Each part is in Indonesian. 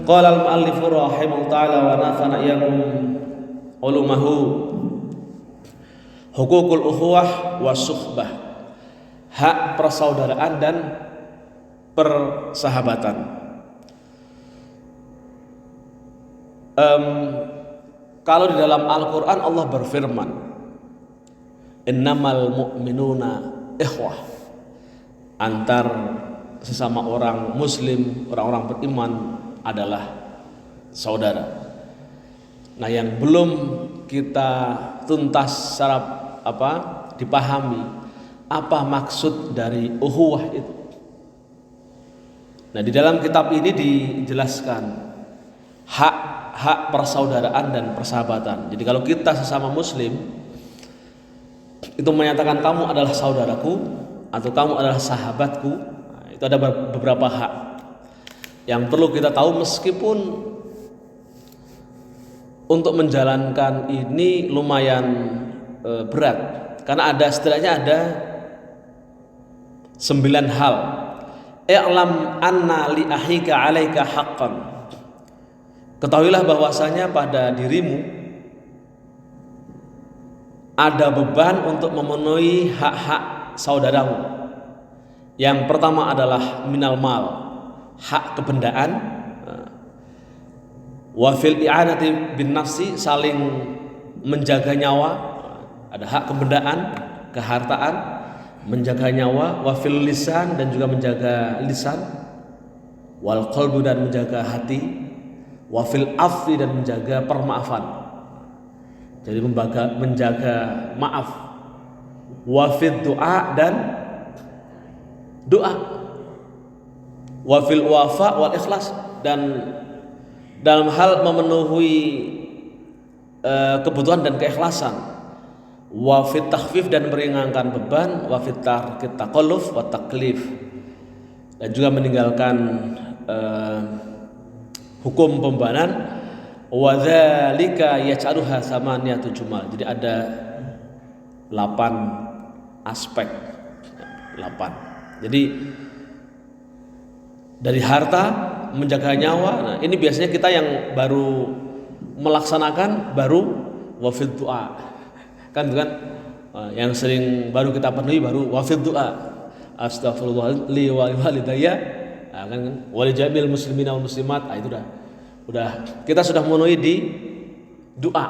Qala al-mu'allif rahimahullah ta'ala wa nafa'ana iyyakum ulumahu hukukul ukhuwah was suhbah, hak persaudaraan dan persahabatan. Kalau di dalam Al-Quran Allah berfirman, innamal mu'minuna ikhwah, antar sesama orang muslim, orang-orang beriman adalah saudara. Nah, yang belum kita tuntas secara dipahami apa maksud dari ukhuwah itu. Nah, di dalam kitab ini dijelaskan hak persaudaraan dan persahabatan. Jadi kalau kita sesama muslim itu menyatakan kamu adalah saudaraku atau kamu adalah sahabatku, nah, itu ada beberapa hak yang perlu kita tahu, meskipun untuk menjalankan ini lumayan berat, karena setidaknya ada 9 hal. I'lam anna li ahika 'alaika haqqan. Ketahuilah bahwasanya pada dirimu ada beban untuk memenuhi hak-hak saudaramu. Yang pertama adalah minal mal, hak kebendaan, wa fil i'anati bin nafsi, saling menjaga nyawa, ada hak kebendaan, kehartaan, menjaga nyawa, wa fil lisan, dan juga menjaga lisan, wal qalbu, dan menjaga hati, wa fil afwi, dan menjaga permaafan. Jadi menjaga maaf, wa fid du'a, dan doa, wa fil wafa wal ikhlas, dan dalam hal memenuhi kebutuhan dan keikhlasan, wa fit takhfif, dan meringankan beban, wa fit tarkit taqalluf wa taklif, dan juga meninggalkan hukum pembebanan. Wa dzalika yaj'aluha samaniyatu jumal. Jadi ada 8 aspek, 8. Jadi dari harta, menjaga nyawa. Nah, ini biasanya kita yang baru melaksanakan baru wafid doa, kan yang sering baru kita penuhi baru wafid doa, astaghfirullah li wa walidayya, kan wali jamil muslimina wal muslimat. Itu udah kita sudah memenuhi di doa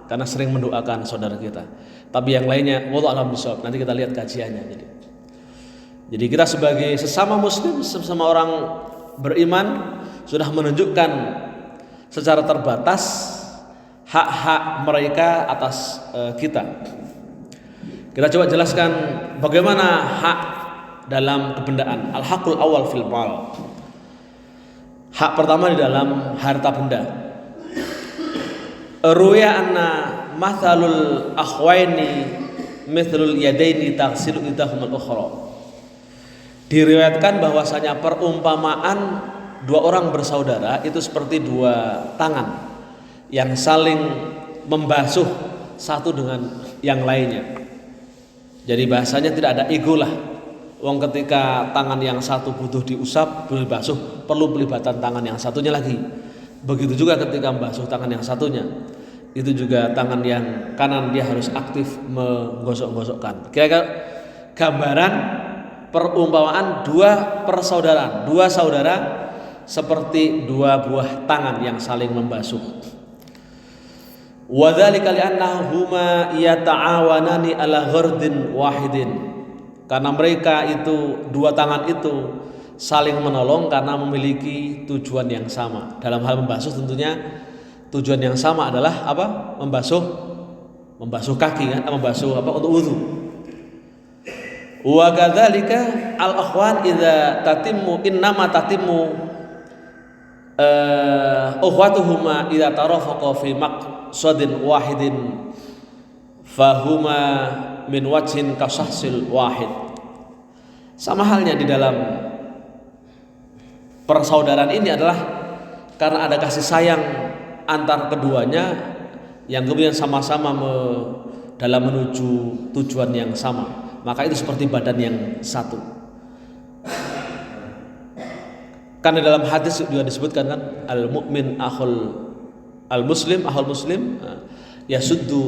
karena sering mendoakan saudara kita. Tapi yang lainnya wallahu a'lam bishawab, nanti kita lihat kajiannya. Jadi kita sebagai sesama muslim, sesama orang beriman, sudah menunjukkan secara terbatas hak-hak mereka atas kita. Kita coba jelaskan bagaimana hak dalam kebendaan. Al-haqqul awal fil mal. Hak pertama di dalam harta benda. Ruya anna mathalul akhwaini mithlul yadaini taghsilu idahumul ukhra. Diriwayatkan bahwasanya perumpamaan 2 orang bersaudara itu seperti 2 tangan yang saling membasuh satu dengan yang lainnya. Jadi bahasanya tidak ada ego lah. Wong ketika tangan yang satu butuh diusap, butuh dibasuh, perlu pelibatan tangan yang satunya lagi. Begitu juga ketika membasuh tangan yang satunya, itu juga tangan yang kanan dia harus aktif menggosok-gosokkan. Kira-kira gambaran perumpamaan 2 persaudaraan, 2 saudara seperti 2 buah tangan yang saling membasuh. Wa dzalika li'annahuma yata'awanani ala ghardin wahidin. Karena mereka itu 2 tangan itu saling menolong karena memiliki tujuan yang sama. Dalam hal membasuh tentunya tujuan yang sama adalah apa? Membasuh kaki, kan? Membasuh untuk wudu. Wa kadzalika al-akhwan idza tatimmu innama tatimmu ukhwatuhuma idza tarafaqa fi maqsadin wahidin fahuma min wajhin kasahsil wahid. Sama halnya di dalam persaudaraan ini adalah karena ada kasih sayang antar keduanya yang kemudian sama-sama dalam menuju tujuan yang sama. Maka itu seperti badan yang satu. Kan di dalam hadis juga disebutkan kan al mukmin al muslim yasuddu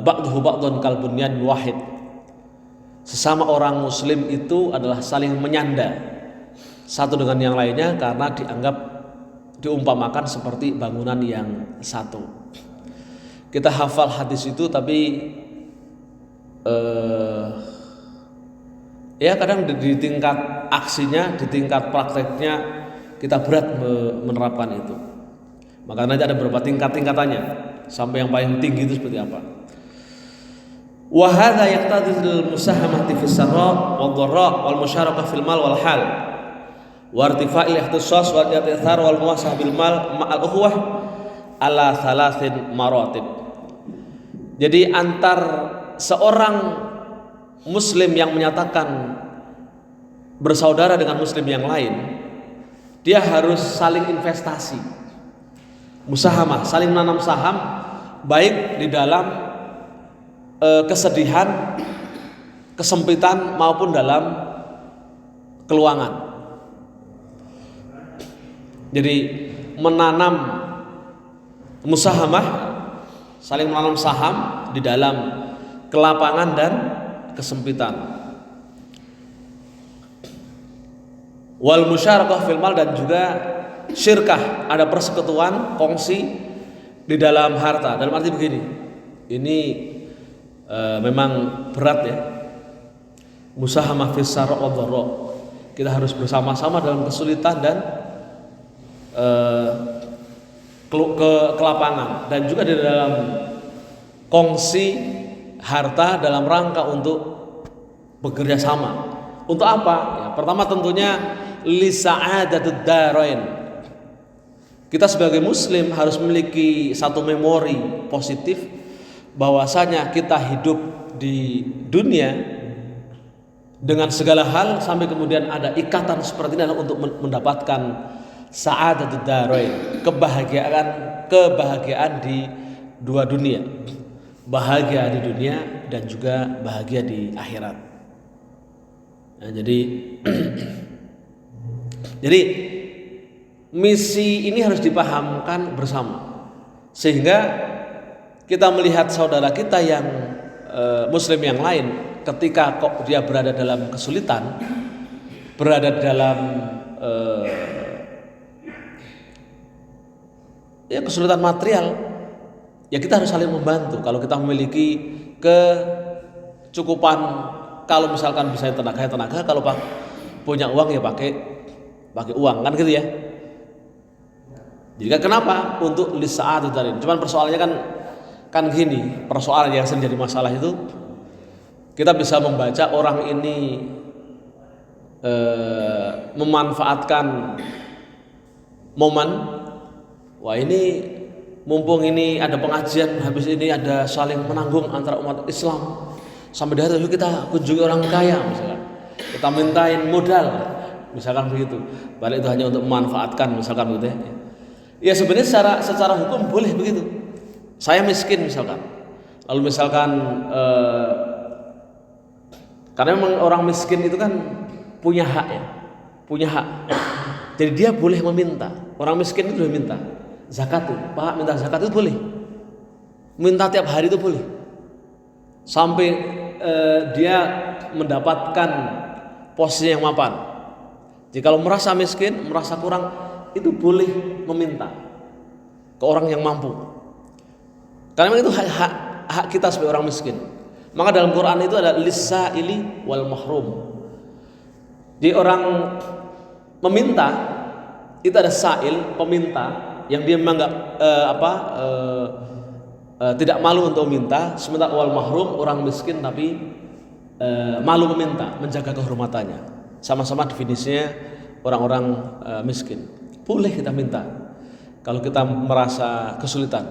ba'duhu ba'dun kal bunyan wahid. Sesama orang muslim itu adalah saling menyanda satu dengan yang lainnya karena diumpamakan seperti bangunan yang satu. Kita hafal hadis itu tapi ya kadang di tingkat aksinya, di tingkat prakteknya kita berat menerapkan itu. Maka nanti ada beberapa tingkatannya sampai yang paling tinggi itu seperti apa. Wa hadza yaqtadi al-musahamati fi sarra wad dharra wal musyarakah fil mal wal hal wa irtifa'il ikhtisas wal i'tithar wal muwasah bil mal ma'al ukhuwah ala thalathin maratib. Jadi antar seorang muslim yang menyatakan bersaudara dengan muslim yang lain, dia harus saling investasi, musahamah, saling menanam saham, baik di dalam kesedihan, kesempitan maupun dalam keluangan. Jadi menanam musahamah, saling menanam saham di dalam kelapangan dan kesempitan. Wal musyarakah fil mal, dan juga syirkah, ada persekutuan, kongsi di dalam harta. Dalam arti begini, ini memang berat ya. Musahamah fis sarra wad dharra. Kita harus bersama-sama dalam kesulitan dan kelapangan, dan juga di dalam kongsi harta dalam rangka untuk bekerja sama. Untuk apa? Ya, pertama tentunya li sa'adatud darain. Kita sebagai muslim harus memiliki satu memori positif bahwasanya kita hidup di dunia dengan segala hal sampai kemudian ada ikatan seperti ini untuk mendapatkan sa'adatud darain, kebahagiaan di dua dunia. Bahagia di dunia dan juga bahagia di akhirat. Nah, jadi misi ini harus dipahamkan bersama, sehingga kita melihat saudara kita yang muslim yang lain ketika kok dia berada dalam kesulitan, berada dalam kesulitan material, ya kita harus saling membantu. Kalau kita memiliki kecukupan, kalau misalkan bisa tenaga, kalau punya uang ya pakai uang, kan gitu ya. Jadi kan kenapa? Untuk lisaat itu tadi. Cuman persoalannya kan gini, persoalan yang sering jadi masalah itu, kita bisa membaca orang ini memanfaatkan momen, wah ini mumpung ini ada pengajian, habis ini ada saling menanggung antara umat Islam, sampai di hari kita kunjungi orang kaya misalkan, kita mintain modal misalkan begitu, balik itu hanya untuk memanfaatkan misalkan gitu ya. Ya sebenarnya secara hukum boleh begitu. Saya miskin misalkan, lalu misalkan karena memang orang miskin itu kan punya hak ya, punya hak. Jadi dia boleh meminta. Orang miskin itu boleh minta zakat tuh, Pak minta zakat itu boleh. Minta tiap hari itu boleh. Sampai dia mendapatkan posisi yang mapan. Jadi kalau merasa miskin, merasa kurang, itu boleh meminta ke orang yang mampu. Karena memang itu hak kita sebagai orang miskin. Maka dalam Quran itu ada lis-sa'ili wal mahrum. Jadi orang meminta itu ada sa'il, peminta yang dia memang tidak malu untuk meminta, sementara wal mahrum orang miskin tapi malu meminta, menjaga kehormatannya. Sama-sama definisinya orang-orang miskin. Boleh kita minta kalau kita merasa kesulitan.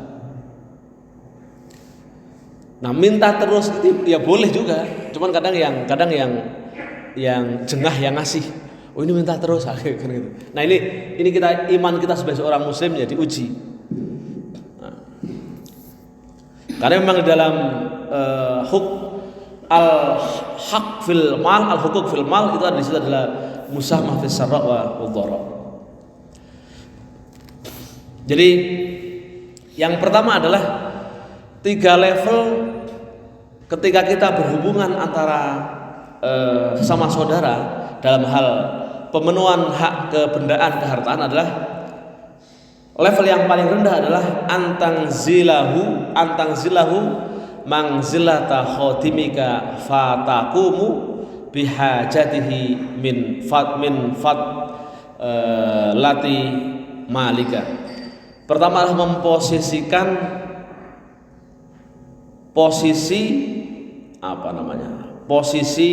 Nah, minta terus itu ya boleh juga. Cuman kadang yang jengah yang ngasih. Oh ini minta terus kan gitu. Nah, ini kita iman kita sebagai seorang muslim ya diuji. Nah, karena memang di dalam al-haq fil mal, al-hukuk fil mal itu ada di situ adalah musamah fis sarra wa dharra. Jadi yang pertama adalah 3 level ketika kita berhubungan antara sesama saudara dalam hal pemenuhan hak kebendaan kehartaan adalah level yang paling rendah adalah antang zilahu mangzilata khotimika fatakumu bihajatihi min lati malika. Pertama adalah memposisikan posisi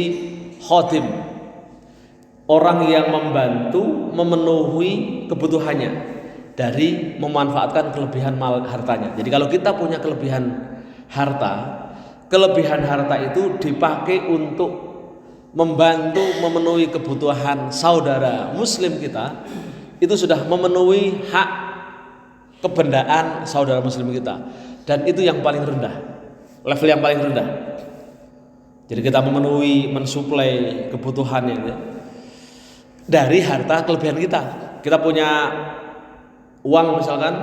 khotim, orang yang membantu memenuhi kebutuhannya dari memanfaatkan kelebihan hartanya. Jadi kalau kita punya kelebihan harta itu dipakai untuk membantu memenuhi kebutuhan saudara muslim kita, itu sudah memenuhi hak kebendaan saudara muslim kita, dan itu yang paling rendah, level yang paling rendah. Jadi kita mensuplai kebutuhannya gitu, dari harta kelebihan kita. Kita punya uang misalkan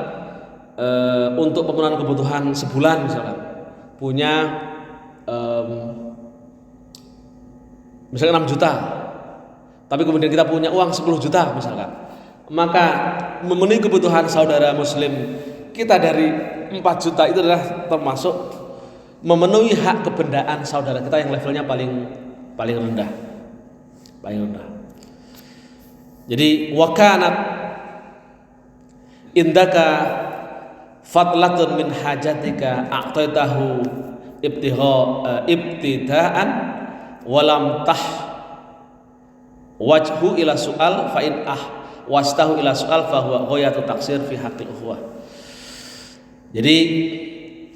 untuk pemenuhan kebutuhan sebulan misalkan, punya misalkan 6 juta, tapi kemudian kita punya uang 10 juta misalkan, maka memenuhi kebutuhan saudara muslim kita dari 4 juta itu adalah termasuk memenuhi hak kebendaan saudara kita yang levelnya paling rendah. Jadi wakanat indaka fadlatun min hajatika a'taitahu ibtidaan walam wajhu ila su'al fa in wastahu ila su'al fa huwa ghayatu taksir fi haqqil ukhuwah. Jadi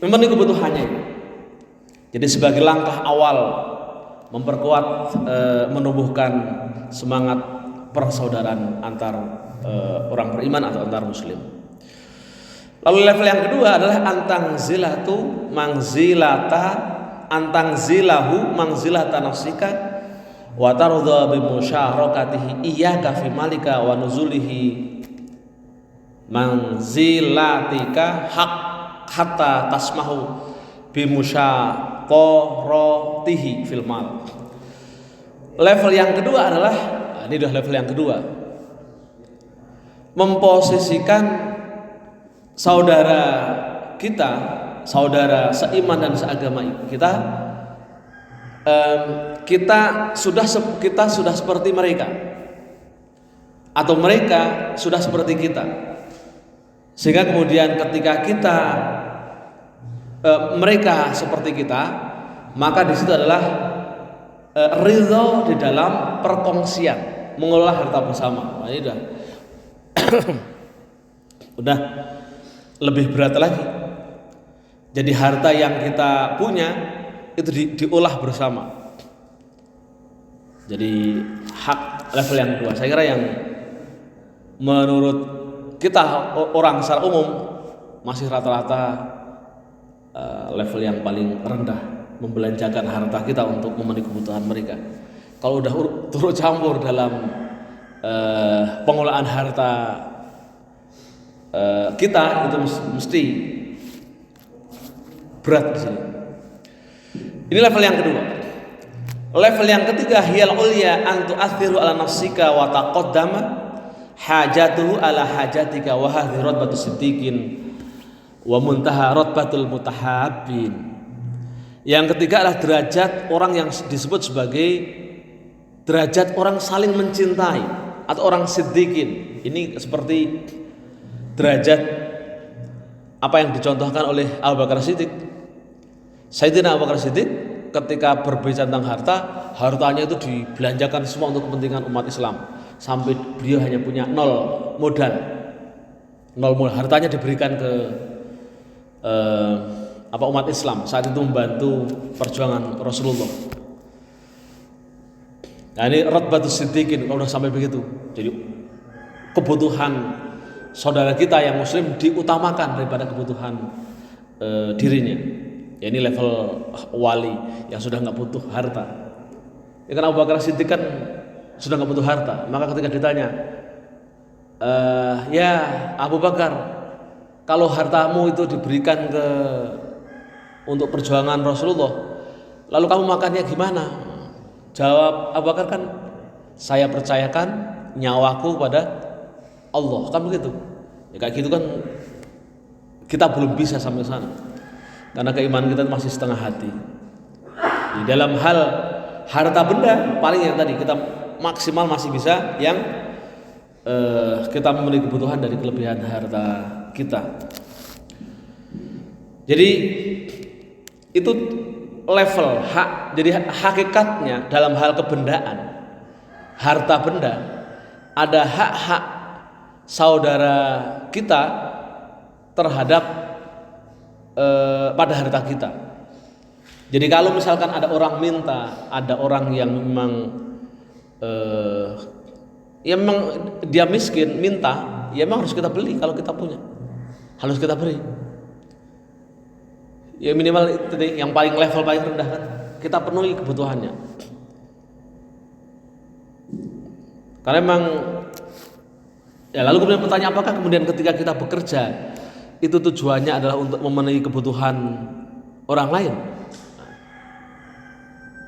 memenuhi kebutuhannya. Jadi sebagai langkah awal memperkuat menumbuhkan semangat persaudaraan antar orang beriman atau antar muslim. Lalu level yang kedua adalah antang zilahu mangzilata nafsika wa tarudha bi musyarakatihi iyyaka fi malika wa nuzulihi manzilatika hatta tasmahu bi musyaqaratihi fil mal. Level yang kedua adalah ini udah level yang kedua, memposisikan saudara kita, saudara seiman dan seagama kita, kita sudah seperti mereka, atau mereka sudah seperti kita, sehingga kemudian ketika mereka seperti kita, maka di situ adalah ridho di dalam perkongsian, mengelola harta bersama. Nah, ini udah lebih berat lagi. Jadi harta yang kita punya itu diolah bersama. Jadi hak level yang kedua. Saya kira yang menurut kita orang secara umum masih rata-rata level yang paling rendah, membelanjakan harta kita untuk memenuhi kebutuhan mereka. Kalau udah turut campur dalam pengelolaan harta kita, itu mesti berat di sini. Ini level yang kedua. Level yang ketiga, hiyal ulya an tu'athiru ala nafsika wa taqaddama hajatuhu ala hajatika wa hadhi ratbatu siddiqin wa muntaha ratbatul mutahabbin. Yang ketiga adalah derajat orang yang disebut sebagai derajat orang saling mencintai atau orang siddiqin. Ini seperti derajat apa yang dicontohkan oleh Abu Bakar Siddiq. Sayyidina Abu Bakar Siddiq ketika berbicara tentang hartanya itu dibelanjakan semua untuk kepentingan umat Islam, sampai beliau hanya punya nol modal. Hartanya diberikan ke umat Islam saat itu membantu perjuangan Rasulullah. Nah, ini ratbatus siddiqin, kalau sudah sampai begitu. Jadi kebutuhan saudara kita yang muslim diutamakan daripada kebutuhan dirinya. Ya, ini level wali yang sudah nggak butuh harta. Ya, kan Abu Bakar Siddiq kan sudah nggak butuh harta. Maka ketika ditanya, ya Abu Bakar, kalau hartamu itu diberikan untuk perjuangan Rasulullah, lalu kamu makannya gimana? Jawab Abu Bakar, kan saya percayakan nyawaku pada Allah, kan begitu. Ya, kayak gitu kan kita belum bisa sampai sana, karena keimanan kita masih setengah hati. Di dalam hal harta benda, paling yang tadi kita maksimal masih bisa yang kita memenuhi kebutuhan dari kelebihan harta kita. Jadi itu level hak. Jadi hakikatnya dalam hal kebendaan, harta benda, ada hak-hak saudara kita terhadap pada harta kita. Jadi kalau misalkan ada orang minta, ada orang yang memang dia miskin minta, ya memang harus kita beli. Kalau kita punya harus kita beri. Ya minimal itu yang paling level paling rendah kan, kita penuhi kebutuhannya. Karena memang ya, lalu kemudian pertanyaan, apakah kemudian ketika kita bekerja itu tujuannya adalah untuk memenuhi kebutuhan orang lain?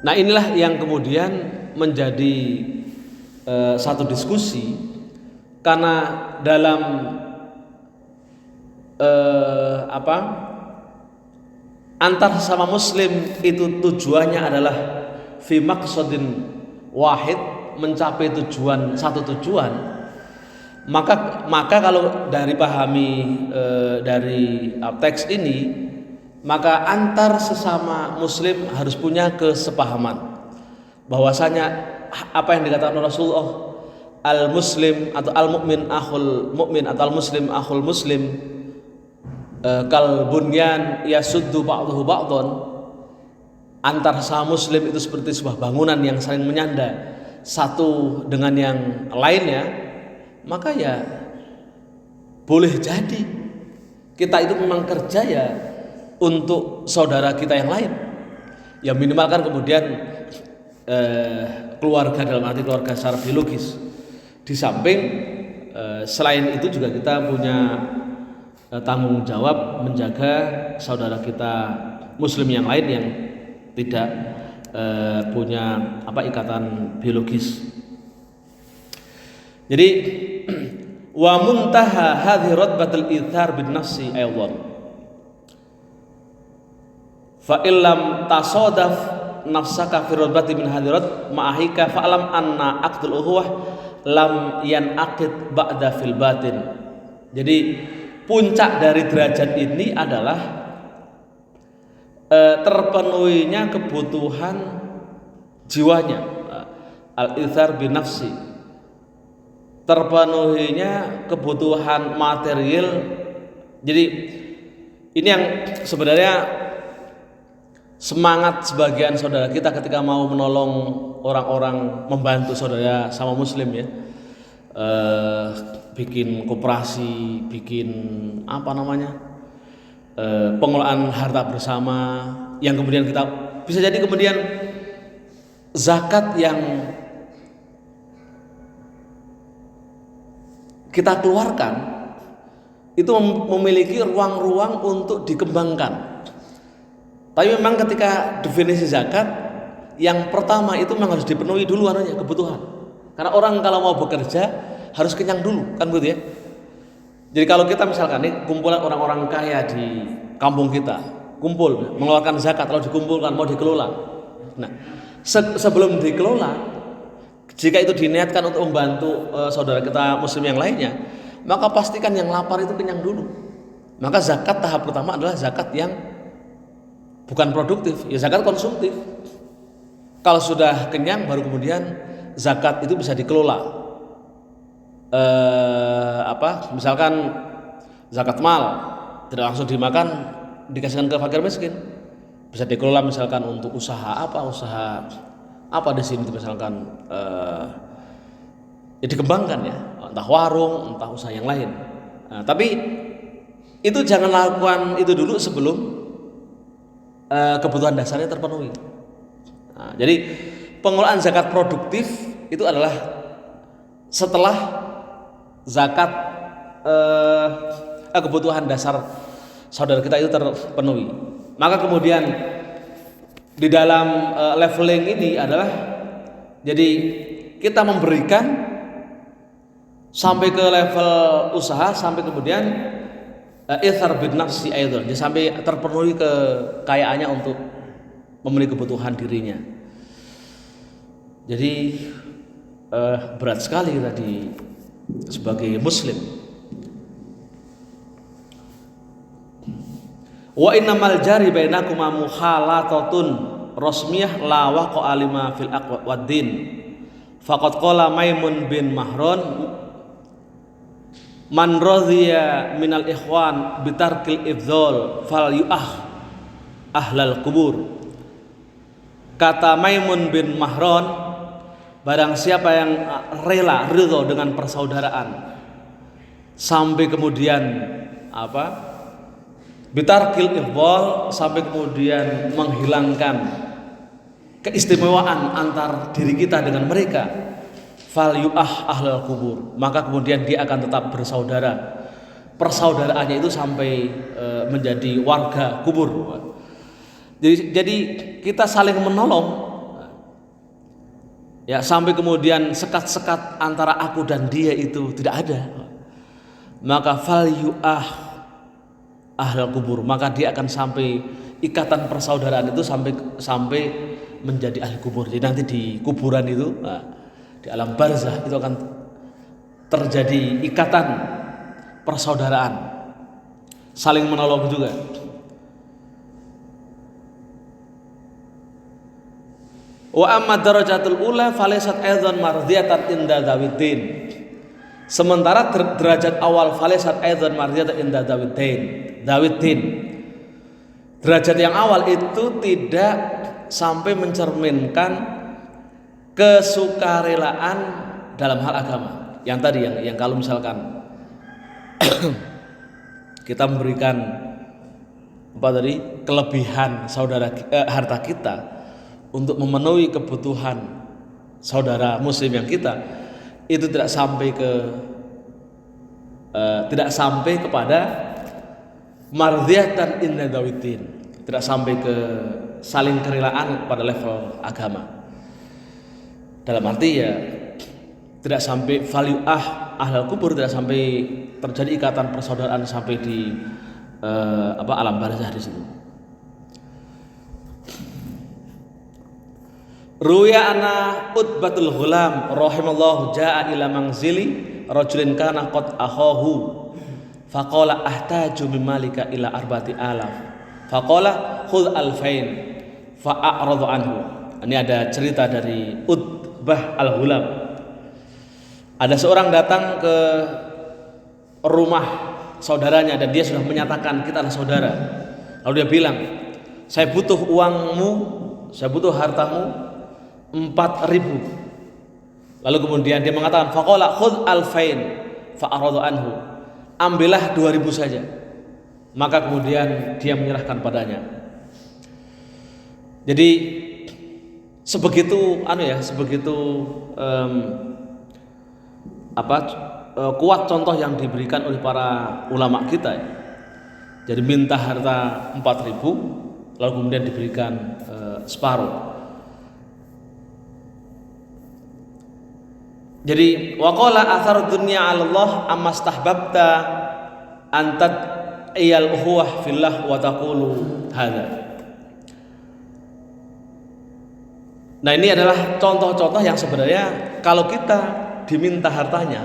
Nah, inilah yang kemudian menjadi satu diskusi, karena dalam antar sesama muslim itu tujuannya adalah fi maqsadin wahid, mencapai satu tujuan. Maka kalau dari pahami dari teks ini, maka antar sesama muslim harus punya kesepahaman bahwasanya apa yang dikatakan Rasulullah, al muslim atau al mukmin akhul mukmin atau al muslim akhul muslim, kal bunyan yasuddu ba'dahu ba'dhan, antar sesama muslim itu seperti sebuah bangunan yang saling menyanda satu dengan yang lainnya. Maka ya boleh jadi kita itu memang kerja ya untuk saudara kita yang lain, ya minimal kan kemudian keluarga, dalam arti keluarga secara biologis. Di samping selain itu juga kita punya tanggung jawab menjaga saudara kita muslim yang lain yang tidak punya ikatan biologis. Jadi wa muntaha hadhi radbatul ithar bin nafsi aydan, fa illam tasadaf nafsaka fi radbati min hadirat ma'ahika fa'lam anna aqdul uhuwah lam yanaqid ba'da fil batin. Jadi puncak dari derajat ini adalah terpenuhinya kebutuhan jiwanya, al-ithar bin nafsi, terpenuhinya kebutuhan material. Jadi ini yang sebenarnya semangat sebagian saudara kita ketika mau menolong orang-orang, membantu saudara sama muslim ya, bikin koperasi, bikin pengelolaan harta bersama, yang kemudian kita bisa jadi kemudian zakat yang kita keluarkan itu memiliki ruang-ruang untuk dikembangkan. Tapi memang ketika definisi zakat, yang pertama itu memang harus dipenuhi dulu kebutuhan. Karena orang kalau mau bekerja harus kenyang dulu, kan gitu ya. Jadi kalau kita misalkan nih kumpulan orang-orang kaya di kampung kita, kumpul mengeluarkan zakat, lalu dikumpulkan mau dikelola. Nah, sebelum dikelola, jika itu diniatkan untuk membantu saudara kita muslim yang lainnya, maka pastikan yang lapar itu kenyang dulu. Maka zakat tahap pertama adalah zakat yang bukan produktif, ya zakat konsumtif. Kalau sudah kenyang baru kemudian zakat itu bisa dikelola. Misalkan zakat mal tidak langsung dimakan, dikasihkan ke fakir miskin, bisa dikelola misalkan untuk usaha apa di sini misalkan ya dikembangkan ya, entah warung, entah usaha yang lain. Nah, tapi itu jangan lakukan itu dulu sebelum kebutuhan dasarnya terpenuhi. Nah, jadi pengelolaan zakat produktif itu adalah setelah zakat kebutuhan dasar saudara kita itu terpenuhi. Maka kemudian di dalam leveling ini adalah jadi kita memberikan sampai ke level usaha, sampai kemudian ithar bin nafsi aidan, sampai terpenuhi kekayaannya untuk memenuhi kebutuhan dirinya. Jadi berat sekali tadi sebagai muslim. Wa innamal jari bainakuma mukhalatatun rasmiyah la waqa'a lima fil aqwa waddin. Faqad qala Maimun bin Mahron man radhiya minal ikhwan bitarkil ibdhal fal yu'ah ahlal kubur. Kata Maimun bin Mahron, barang siapa yang rela ridho dengan persaudaraan sampai kemudian bitarkil ibdhal, sampai kemudian menghilangkan keistimewaan antar diri kita dengan mereka, fal yu'ah ahlal kubur, maka kemudian dia akan tetap bersaudara. Persaudaraannya itu sampai menjadi warga kubur. Jadi kita saling menolong, ya, sampai kemudian sekat-sekat antara aku dan dia itu tidak ada. Maka fal yu'ah ahlal kubur, maka dia akan sampai ikatan persaudaraan itu sampai menjadi ahli kubur. Jadi nanti di kuburan itu, di alam barzah itu akan terjadi ikatan persaudaraan, saling menolong juga. Wa amma darajatul ula falaysat aidan mardiyatan inda dawiddin. Sementara derajat awal falaysat aidan mardiyatan inda dawiddin. Derajat yang awal itu tidak sampai mencerminkan kesukarelaan dalam hal agama. Yang tadi yang kalau misalkan kita memberikan kelebihan harta kita untuk memenuhi kebutuhan saudara muslim yang kita, itu tidak sampai kepada mardiyatan inda dawiddin, tidak sampai ke saling kerelaan pada level agama. Dalam arti ya tidak sampai value ahlal kubur, tidak sampai terjadi ikatan persaudaraan sampai di alam barzah di situ. Ruya ana Utbatul Ghulam rahimallahu jaa ila manzili rajulin kana qad akhahu faqala ahtaju bimalika ila arba'ati alaf faqala khudh alfain fa'aradu anhu. Ini ada cerita dari Utbah al-Ghulam. Ada seorang datang ke rumah saudaranya dan dia sudah menyatakan kita adalah saudara. Lalu dia bilang, saya butuh uangmu, saya butuh hartamu 4.000. Lalu kemudian dia mengatakan faqala khudh alfain fa'aradu anhu, ambillah 2.000 saja. Maka kemudian dia menyerahkan padanya. Jadi sebegitu kuat contoh yang diberikan oleh para ulama kita. Jadi minta harta 4.000 lalu kemudian diberikan separuh. Jadi waqala athar dunya 'ala Allah amma stahbabta antad iyal ukhuwah fillah wa taqulu hadza. Nah, ini adalah contoh-contoh yang sebenarnya kalau kita diminta hartanya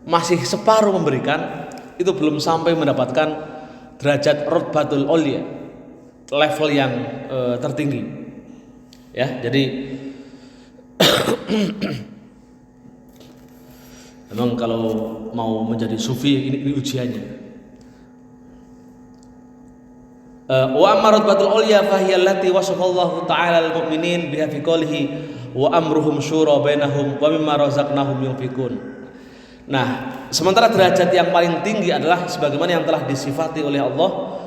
masih separuh memberikan, itu belum sampai mendapatkan derajat rutbatul ulya, level yang tertinggi. Ya, jadi memang kalau mau menjadi sufi ini ujiannya. Wa amma rutbatul ulya fa hiya allati wasafallahu ta'ala lil mu'minin biha fi qoulihi wa amruhum syura bainahum wa mimma razaqnahum yunfikun. Nah, sementara derajat yang paling tinggi adalah sebagaimana yang telah disifati oleh Allah.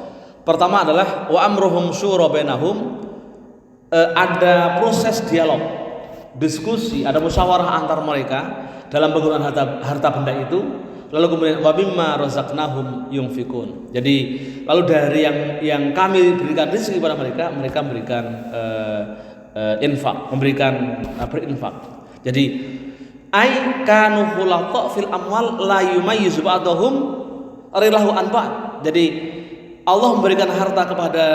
Pertama adalah wa amruhum syura bainahum, ada proses dialog diskusi, ada musyawarah antar mereka dalam penggunaan harta benda itu. Lalu kemudian wa mimma razaqnahum yunfikun. Jadi lalu dari yang kami berikan rezeki kepada mereka, mereka memberikan infak, memberikan berinfak. Jadi ai kanu khulata fil amwal la yumayyizu ba'dahum rilahu an ba'd. Jadi Allah memberikan harta kepada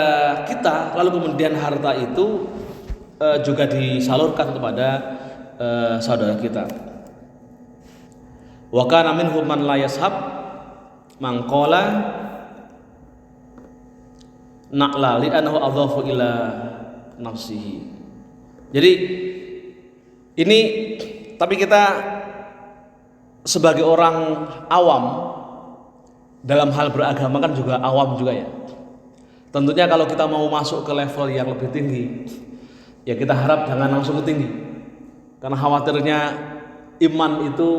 kita, lalu kemudian harta itu juga disalurkan kepada saudara kita. Wa kana minhum man la yashab man qala na'la li annahu adhafu ila nafsihi. Jadi ini, tapi kita sebagai orang awam dalam hal beragama kan juga awam juga ya. Tentunya kalau kita mau masuk ke level yang lebih tinggi, ya kita harap jangan langsung ke tinggi. Karena khawatirnya iman itu,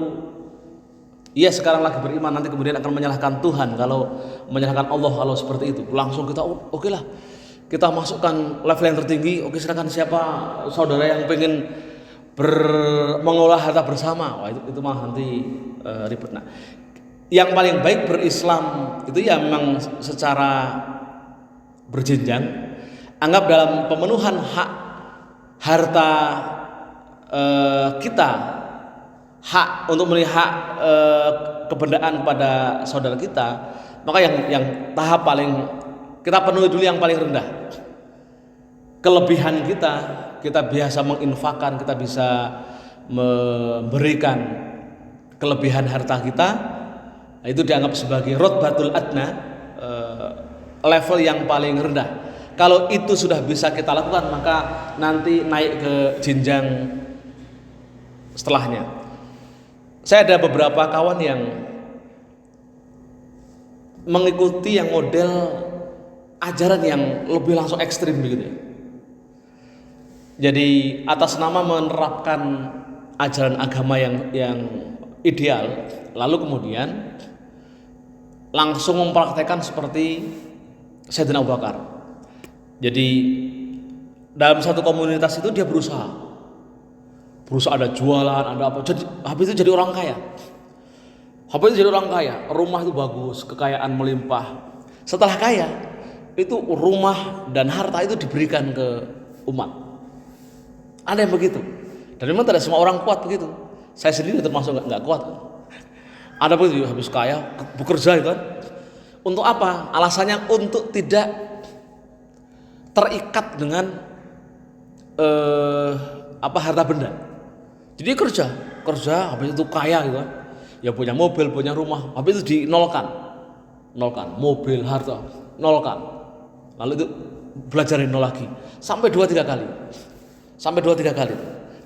iya sekarang lagi beriman, nanti kemudian akan menyalahkan Tuhan kalau menyalahkan Allah kalau seperti itu. Langsung kita oke lah, kita masukkan level yang tertinggi. Oke, silakan siapa saudara yang pengen mengolah harta bersama. Wah itu malah nanti ribet. Nah, yang paling baik berislam itu ya memang secara berjenjang. Anggap dalam pemenuhan hak harta kita, hak untuk melihat kebendaan kepada saudara kita, maka yang tahap paling kita penuhi dulu yang paling rendah. Kelebihan kita biasa menginfakkan, kita bisa memberikan kelebihan harta kita, itu dianggap sebagai rotbatul adna, level yang paling rendah. Kalau itu sudah bisa kita lakukan, maka nanti naik ke jenjang setelahnya. Saya ada beberapa kawan yang mengikuti yang model ajaran yang lebih langsung ekstrim begitu ya. Jadi atas nama menerapkan ajaran agama yang ideal, lalu kemudian langsung mempraktekkan seperti Sayyidina Abu Bakar. Jadi dalam satu komunitas itu dia berusaha ada jualan, ada apa, habis itu jadi orang kaya. Habis itu jadi orang kaya, rumah itu bagus, kekayaan melimpah. Setelah kaya, itu rumah dan harta itu diberikan ke umat. Ada yang begitu. Dan memang tidak semua orang kuat begitu. Saya sendiri termasuk nggak kuat. Ada begitu, habis kaya bekerja itu kan. Untuk apa? Alasannya untuk tidak terikat dengan harta benda. Jadi kerja, habis itu kaya gitu kan. Ya punya mobil, punya rumah, habis itu dinolkan. Mobil, harta, nolkan. Lalu itu belajarin nol lagi sampai 2-3 kali.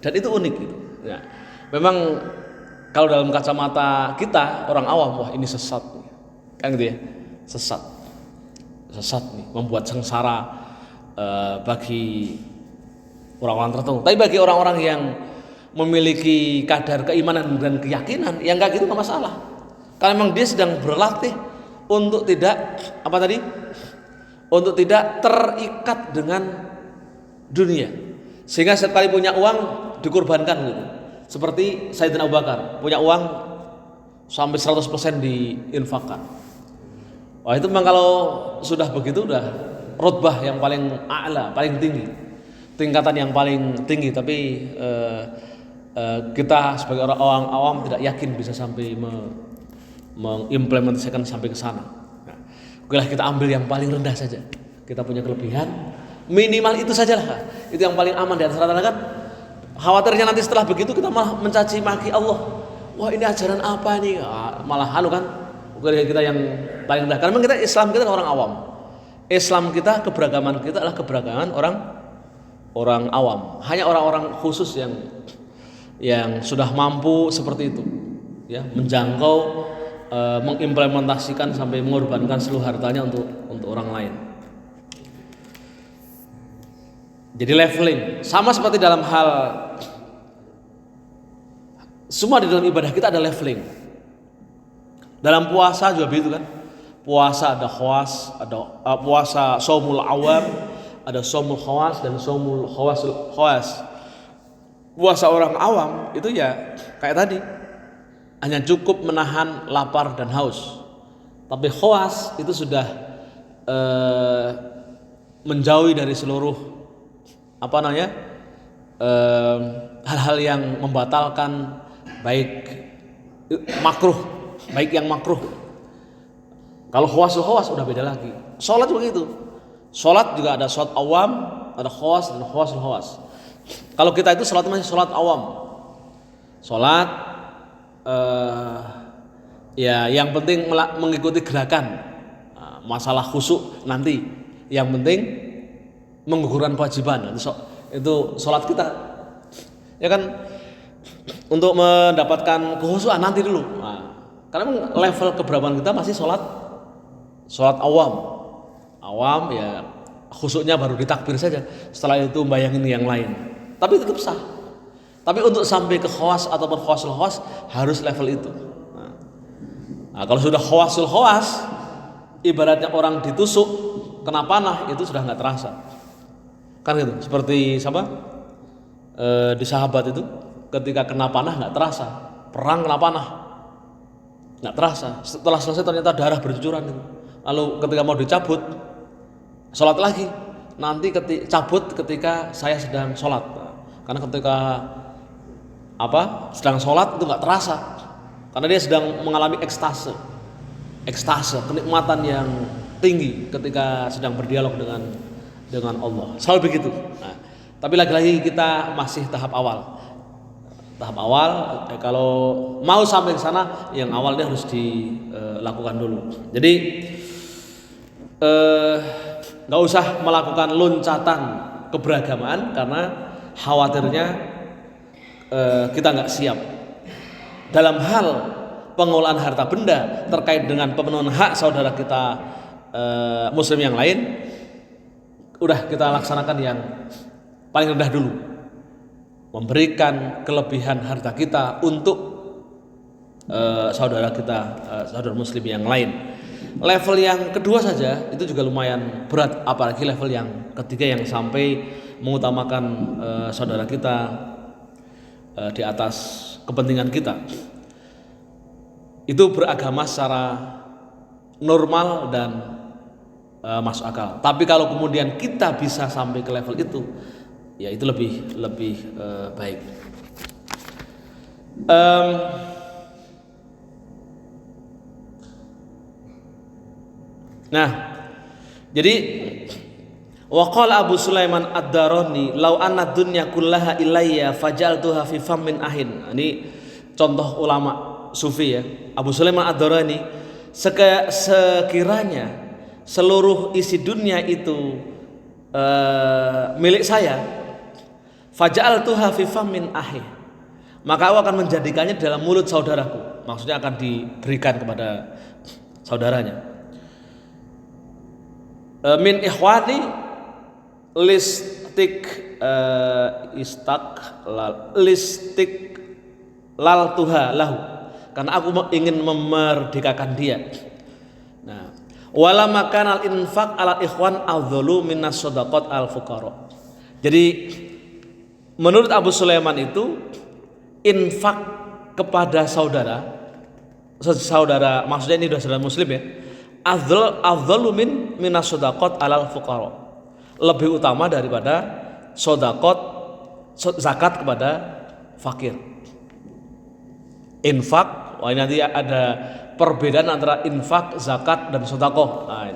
Dan itu unik gitu. Ya. Memang kalau dalam kacamata kita orang awam, wah ini sesat nih. Kan gitu ya. Sesat nih, membuat sengsara bagi orang-orang tertentu. Tapi bagi orang-orang yang memiliki kadar keimanan dan keyakinan, yang enggak gitu enggak masalah. Karena memang dia sedang berlatih untuk tidak untuk tidak terikat dengan dunia. Sehingga sekali punya uang dikorbankan gitu. Seperti Sayyidina Abu Bakar, punya uang sampai 100% diinfakkan. Wah, itu memang kalau sudah begitu udah rutbah yang paling a'la, paling tinggi. Tingkatan yang paling tinggi, tapi kita sebagai orang awam tidak yakin bisa sampai mengimplementasikan sampai ke sana. Nah, okelah kita ambil yang paling rendah saja. Kita punya kelebihan, minimal itu sajalah. Itu yang paling aman di atas rata-rata kan. Khawatirnya nanti setelah begitu kita malah mencaci maki Allah. Wah, ini ajaran apa nih? Malah kan. Kita yang paling rendah. Karena kita Islam kita orang awam. Islam kita, keberagaman kita adalah keberagaman orang awam. Hanya orang-orang khusus yang sudah mampu seperti itu, ya, menjangkau, mengimplementasikan sampai mengorbankan seluruh hartanya untuk orang lain. Jadi leveling sama seperti dalam hal semua di dalam ibadah kita ada leveling. Dalam puasa juga begitu kan. Puasa ada khawas, ada puasa shaumul awam, ada shaumul khawas dan shaumul khawas. Puasa orang awam itu ya kayak tadi, hanya cukup menahan lapar dan haus. Tapi khawas itu sudah menjauhi dari seluruh hal-hal yang membatalkan, baik yang makruh. Kalau khawas udah beda lagi. Sholat juga gitu. Sholat juga ada sholat awam, ada khawas dan khawas. Kalau kita itu sholat masih sholat awam. Sholat ya yang penting mengikuti gerakan. Masalah khusyuk nanti. Yang penting menggugurkan kewajiban. Itu sholat kita. Ya kan, untuk mendapatkan kekhusyuan nanti dulu. Karena level keberapaan kita masih sholat awam ya, khusyuknya baru ditakbir saja. Setelah itu bayangin yang lain. Tapi tetap sah. Tapi untuk sampai ke khawas ataupun khawasul khawas harus level itu. Nah, kalau sudah khawasul khawas, ibaratnya orang ditusuk kena panah, itu sudah nggak terasa. Kan gitu. Seperti di sahabat itu, ketika kena panah nggak terasa. Perang kena panah nggak terasa. Setelah selesai ternyata darah bercucuran itu. Lalu ketika mau dicabut, sholat lagi. Nanti cabut ketika saya sedang sholat. Karena ketika sedang sholat itu nggak terasa. Karena dia sedang mengalami ekstase, kenikmatan yang tinggi ketika sedang berdialog dengan Allah. Selalu begitu. Nah, tapi lagi-lagi kita masih tahap awal. Kalau mau sampai ke sana, yang awalnya harus dilakukan dulu. Jadi nggak usah melakukan loncatan keberagamaan karena khawatirnya kita nggak siap dalam hal pengelolaan harta benda terkait dengan pemenuhan hak saudara kita muslim yang lain. Udah kita laksanakan yang paling rendah dulu, memberikan kelebihan harta kita untuk saudara muslim yang lain. Level yang kedua saja itu juga lumayan berat, apalagi level yang ketiga yang sampai mengutamakan saudara kita di atas kepentingan kita. Itu beragama secara normal dan masuk akal. Tapi kalau kemudian kita bisa sampai ke level itu, ya itu lebih baik. Nah, jadi waqala Abu Sulaiman Ad-Darani, "Lau anna dunya kullaha ilayya fajaltuha fi fammin ahin." Ini contoh ulama sufi ya. Abu Sulaiman Ad-Darani, sekiranya seluruh isi dunia itu milik saya, fajaltuha fi fammin ahi, maka aku akan menjadikannya dalam mulut saudaraku. Maksudnya akan diberikan kepada saudaranya. Min ikhwani listik lal tuha lahu, karena aku ingin memerdekakan dia. Nah, wala makanal infaq ala ikhwan afdalu minas shadaqat al fuqara. Jadi menurut Abu Sulaiman itu infak kepada saudara, maksudnya ini sudah saudara muslim ya, afdalu minas shadaqat alal fuqara, lebih utama daripada zakat kepada fakir. Infak, ini nanti ada perbedaan antara infak, zakat dan sedekah. Nah,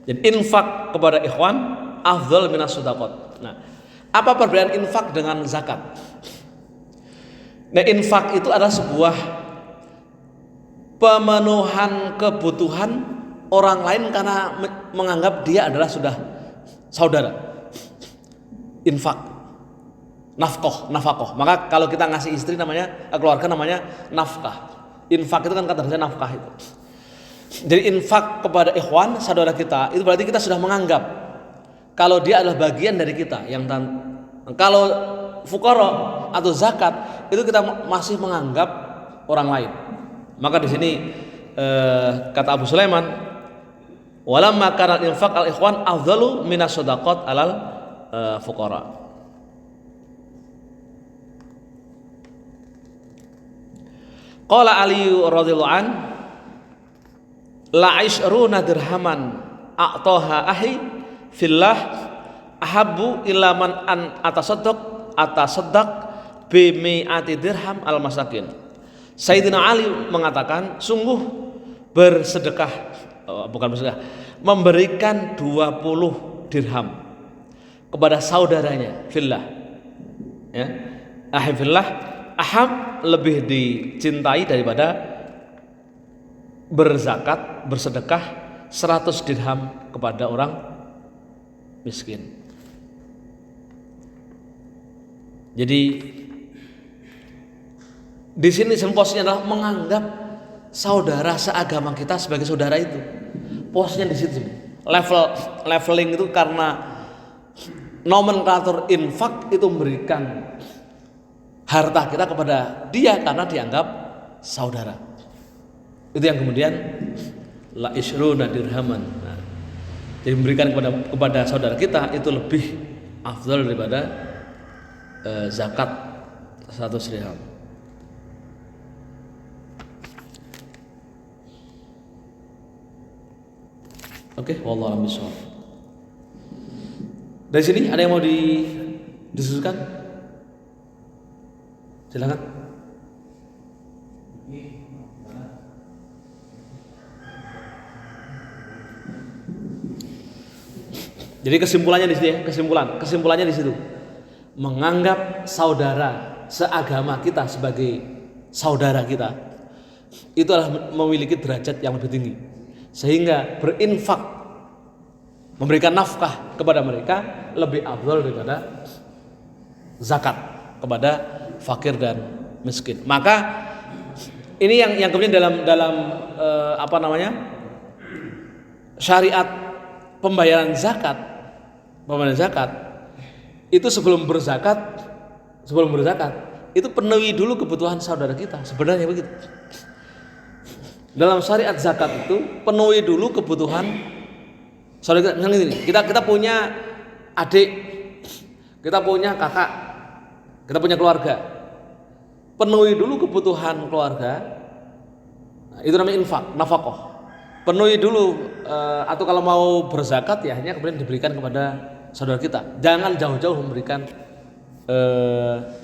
jadi infak kepada ikhwan afdal minas sedekah. Nah, apa perbedaan infak dengan zakat? Nah, infak itu adalah sebuah pemenuhan kebutuhan orang lain karena menganggap dia adalah sudah saudara. Infak, nafkah. Maka kalau kita ngasih istri namanya, keluarga namanya nafkah. Infak itu kan kata dasarnya nafkah itu. Jadi infak kepada ikhwan saudara kita itu berarti kita sudah menganggap kalau dia adalah bagian dari kita. Kalau fuqara atau zakat itu kita masih menganggap orang lain. Maka di sini kata Abu Sulaiman, walamma kana infaq al ikhwan afdalu minas shadaqat alal fuqara. Qala Ali radhiyallahu an la ishruna dirhaman a'taha ahi fillah ahabbu ila man an atasaddaq bi mi'ati dirham al masakin. Sayyidina Ali mengatakan sungguh memberikan 20 dirham kepada saudaranya fillah, ya, ahi fillah, aham lebih dicintai daripada berzakat, bersedekah 100 dirham kepada orang miskin. Jadi di sini posnya adalah menganggap saudara seagama kita sebagai saudara itu. Posnya di situ. Leveling itu karena nomenklatur infak itu memberikan harta kita kepada dia karena dianggap saudara. Itu yang kemudian la ishruna dirhaman. Nah, jadi memberikan kepada saudara kita itu lebih afdal daripada zakat 100 dirham. Oke, wallahu a'lam bishawab. Dari sini ada yang mau disusulkan? Silakan. Jadi kesimpulannya di sini ya, kesimpulannya di situ. Menganggap saudara seagama kita sebagai saudara kita itu adalah memiliki derajat yang lebih tinggi. Sehingga berinfak, memberikan nafkah kepada mereka lebih afdal daripada zakat kepada fakir dan miskin. Maka ini yang kemudian dalam syariat pembayaran zakat itu sebelum berzakat itu penuhi dulu kebutuhan saudara kita, sebenarnya begitu. Dalam syariat zakat itu penuhi dulu kebutuhan saudara kita. Misalnya ini, kita punya adik, kita punya kakak, kita punya keluarga. Penuhi dulu kebutuhan keluarga. Nah, itu namanya infak, nafkah. Penuhi dulu atau kalau mau berzakat ya hanya kemudian diberikan kepada saudara kita. Jangan jauh-jauh memberikan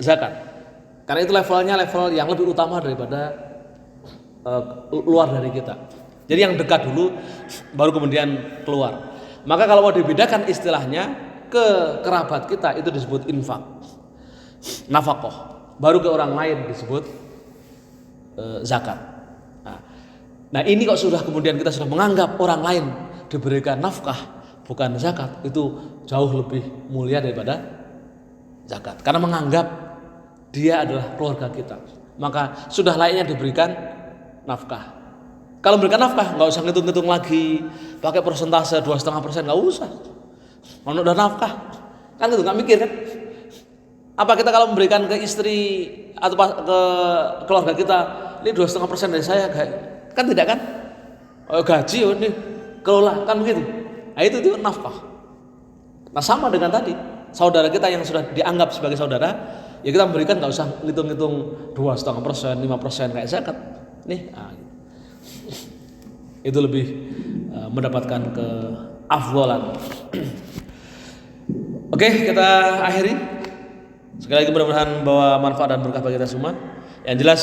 zakat. Karena itu level yang lebih utama daripada luar dari kita. Jadi yang dekat dulu baru kemudian keluar. Maka kalau mau dibedakan istilahnya ke kerabat kita itu disebut infak, nafkah. Baru ke orang lain disebut zakat. Nah ini kok kemudian kita sudah menganggap orang lain diberikan nafkah bukan zakat, itu jauh lebih mulia daripada zakat. Karena menganggap dia adalah keluarga kita, maka sudah layaknya diberikan nafkah. Kalau memberikan nafkah nggak usah ngitung-ngitung lagi pakai persentase 2,5%, nggak usah. Kalau udah nafkah kan itu nggak mikir kan. Apa kita kalau memberikan ke istri atau ke keluarga kita ini 2,5% dari saya kan tidak kan? Gaji ini kelola kan begitu. Nah itu nafkah. Nah sama dengan tadi saudara kita yang sudah dianggap sebagai saudara ya kita memberikan nggak usah ngitung-ngitung 2,5%, 5% kayak zakat. Nih, itu lebih mendapatkan keafdalan. Oke, kita akhiri. Sekali lagi mudah-mudahan bahwa manfaat dan berkah bagi kita semua. Yang jelas